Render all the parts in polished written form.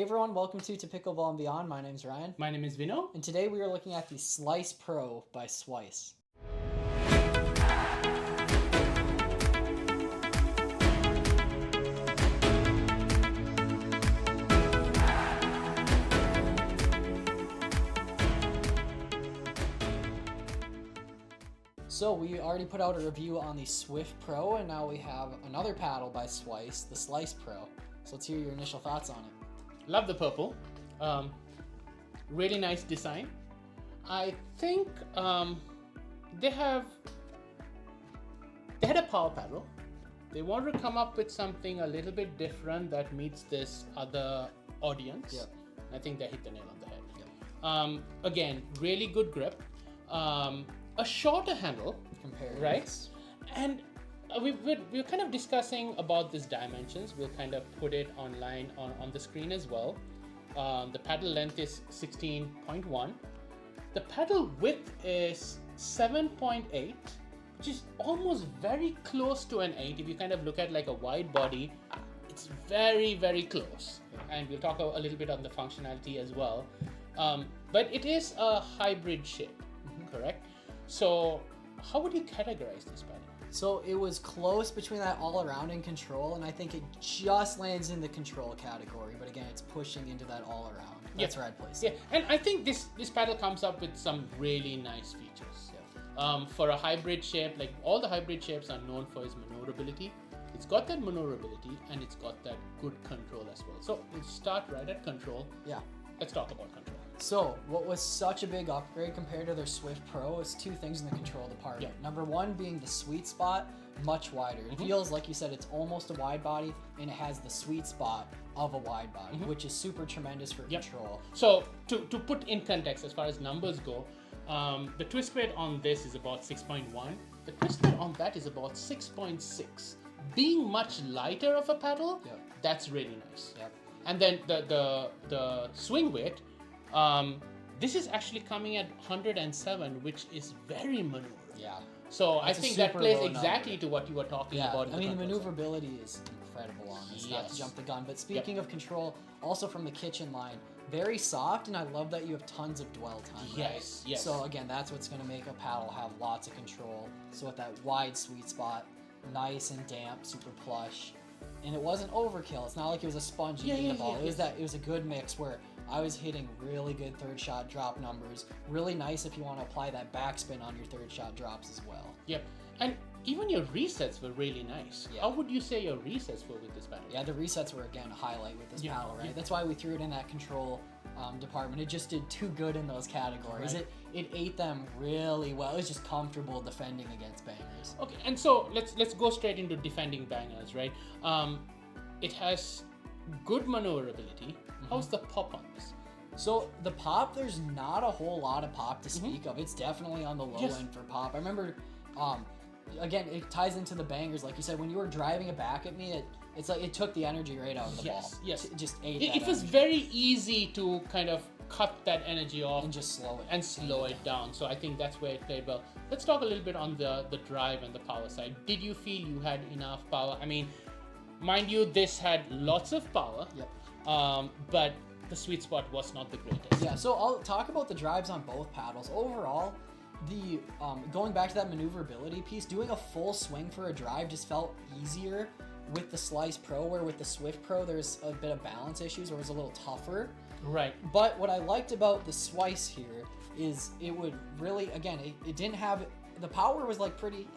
Hey everyone, welcome to Pickleball and Beyond. My name's Ryan. My name is Vino. And today we are looking at the Slice Pro by Swice. So we already put out a review on the Swift Pro, and now we have another paddle by Swice, the Slice Pro. So let's hear your initial thoughts on it. Love the purple. Really nice design. I think they had a power paddle. They wanted to come up with something a little bit different that meets this other audience. Yep. I think they hit the nail on the head. Yep. Again, really good grip. A shorter handle, Compared, right? And we're kind of discussing about these dimensions. We'll kind of put it online on the screen as well. The paddle length is 16.1. The paddle width is 7.8, which is almost very close to an 8. If you kind of look at like a wide body, it's very, very close. And we'll talk a little bit on the functionality as well. But it is a hybrid shape, correct? So how would you categorize this paddle? So it was close between that all-around and control, and I think it just lands in the control category. But again, it's pushing into that all-around. That's where I'd place it. Yeah, and I think this paddle comes up with some really nice features. Yeah. For a hybrid shape, like all the hybrid shapes are known for its maneuverability. It's got that maneuverability and it's got that good control as well. So we'll start right at control. Yeah. Let's talk about control. So what was such a big upgrade compared to their Swift Pro is two things in the control department. Yeah. Number one being the sweet spot, much wider. It feels, like you said, it's almost a wide body, and it has the sweet spot of a wide body, which is super tremendous for control. So to put in context as far as numbers go, the twist weight on this is about 6.1. The twist weight on that is about 6.6. Being much lighter of a paddle, that's really nice. Yep. And then the swing weight, this is actually coming at 107, which is very maneuverable. Yeah. So That's I think a that super plays low exactly number. to what you were talking about. I mean, the control side. maneuverability is incredible on this, not to Yes. jump the gun. But speaking of control, also from the kitchen line, very soft, and I love that you have tons of dwell time. Yes, right? yes. So again, that's what's going to make a paddle have lots of control. So with that wide sweet spot, nice and damp, super plush. And it wasn't overkill. It's not like it was a sponge eating the ball. It was a good mix where I was hitting really good third shot drop numbers. Really nice if you want to apply that backspin on your third shot drops as well. Yep. And even your resets were really nice. Yeah. How would you say your resets were with this paddle? Yeah, the resets were again a highlight with this paddle, right? Yeah. That's why we threw it in that control department. It just did too good in those categories. Right. It ate them really well. It was just comfortable defending against bangers. Okay, and so let's go straight into defending bangers, right? It has good maneuverability. How's the pop on this? So the pop, there's not a whole lot of pop to speak of. It's definitely on the low end for pop. I remember, again, it ties into the bangers. Like you said, when you were driving it back at me, it's like it took the energy right out of the ball. Yes. It just ate It was very easy to kind of cut that energy off and just slow it. and slow it down. So I think that's where it played well. Let's talk a little bit on the drive and the power side. Did you feel you had enough power? I mean, mind you, this had lots of power. Yep. But the sweet spot was not the greatest. Yeah, so I'll talk about the drives on both paddles. Overall, the going back to that maneuverability piece, doing a full swing for a drive just felt easier with the Slice Pro, where with the Swift Pro, there's a bit of balance issues, or it was a little tougher. Right. But what I liked about the Swice here is it would really, again, it didn't have, the power was like pretty,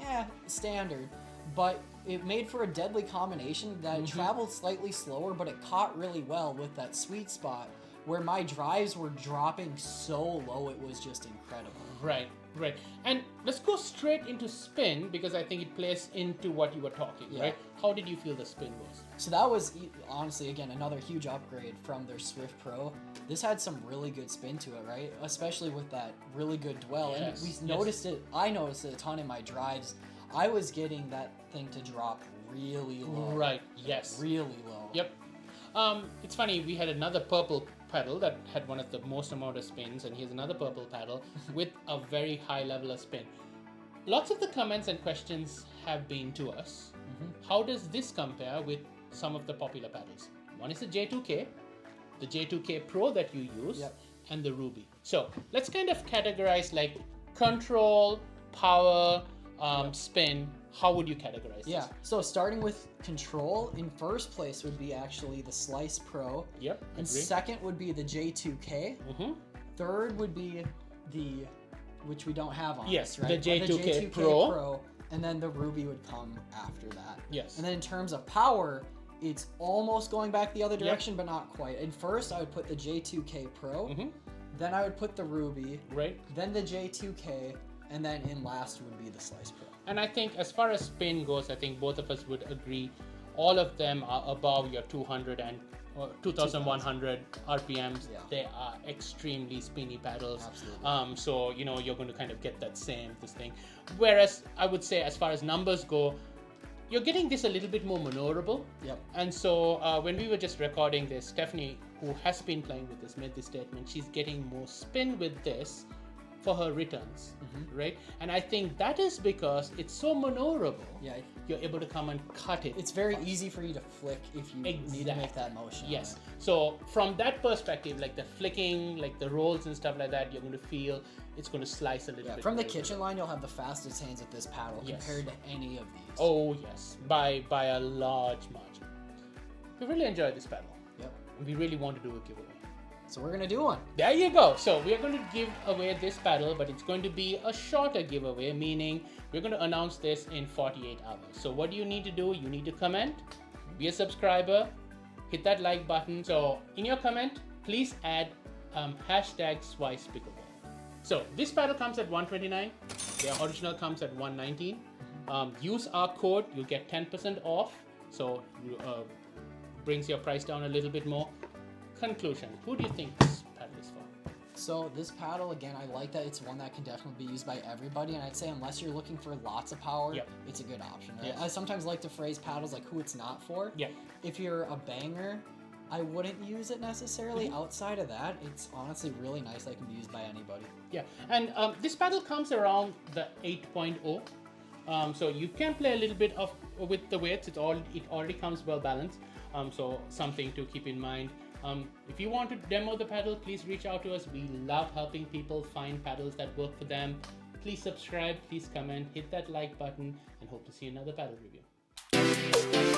standard, but it made for a deadly combination that traveled slightly slower, but it caught really well with that sweet spot where my drives were dropping so low, it was just incredible. Right. And let's go straight into spin, because I think it plays into what you were talking, right? How did you feel the spin was? So that was, honestly, again, another huge upgrade from their Swift Pro. This had some really good spin to it, right? Especially with that really good dwell. Yes. And we noticed it, I noticed it a ton in my drives. I was getting that thing to drop really low. Right, yes. Really low. Yep. It's funny, we had another purple paddle that had one of the most amount of spins, and here's another purple paddle with a very high level of spin. Lots of the comments and questions have been to us. How does this compare with some of the popular paddles? One is the J2K. The the J2K Pro that you use, Yep. and the Ruby. So let's kind of categorize like control, power, spin. How would you categorize Yeah, this? so starting with control, in first place would be actually the Slice Pro. Yep, And agree. second would be the J2K. Mm-hmm. Third would be the, which we don't have on Yes, this, right? the But J2K Pro. And then the Ruby would come after that. Yes. And then in terms of power, it's almost going back the other direction, but not quite. And first, I would put the J2K Pro. Mm-hmm. Then I would put the Ruby. Right. Then the J2K. And then in last would be the Slice Pro. And I think as far as spin goes, I think both of us would agree all of them are above your 200 and 2100 RPMs. Yeah. They are extremely spinny paddles. Absolutely. So, you know, you're going to kind of get that this thing. Whereas I would say as far as numbers go, you're getting this a little bit more maneuverable. Yep. And so when we were just recording this, Stephanie, who has been playing with this, made this statement. She's getting more spin with this for her returns, right? And I think that is because it's so maneuverable. Yeah. You're able to come and cut it. It's very easy for you to flick if you need to Exactly. make that motion. Yes. So from that perspective, like the flicking, like the rolls and stuff like that, you're going to feel it's going to slice a little bit. From the more. kitchen line, you'll have the fastest hands with this paddle compared to any of these. Oh yes, by a large margin. We really enjoyed this paddle. Yep. And we really want to do a giveaway. So we're gonna do one. There you go. So we are going to give away this paddle, but it's going to be a shorter giveaway, meaning we're going to announce this in 48 hours. So what do you need to do? You need to comment, be a subscriber, hit that like button. So in your comment, please add hashtag Swice PIckleball. So this paddle comes at $129. The original comes at $119. Use our code, you'll get 10% off. So brings your price down a little bit more. Conclusion, who do you think this paddle is for? So this paddle, again, I like that it's one that can definitely be used by everybody, and I'd say unless you're looking for lots of power, it's a good option. Right? Yes. I sometimes like to phrase paddles like who it's not for. Yeah. If you're a banger, I wouldn't use it necessarily. Outside of that, it's honestly really nice that it can be used by anybody. Yeah, and this paddle comes around the 8.0. So you can play a little bit of with the weights. It already comes well balanced. So something to keep in mind. If you want to demo the paddle, please reach out to us. We love helping people find paddles that work for them. Please subscribe, please comment, hit that like button, and hope to see another paddle review.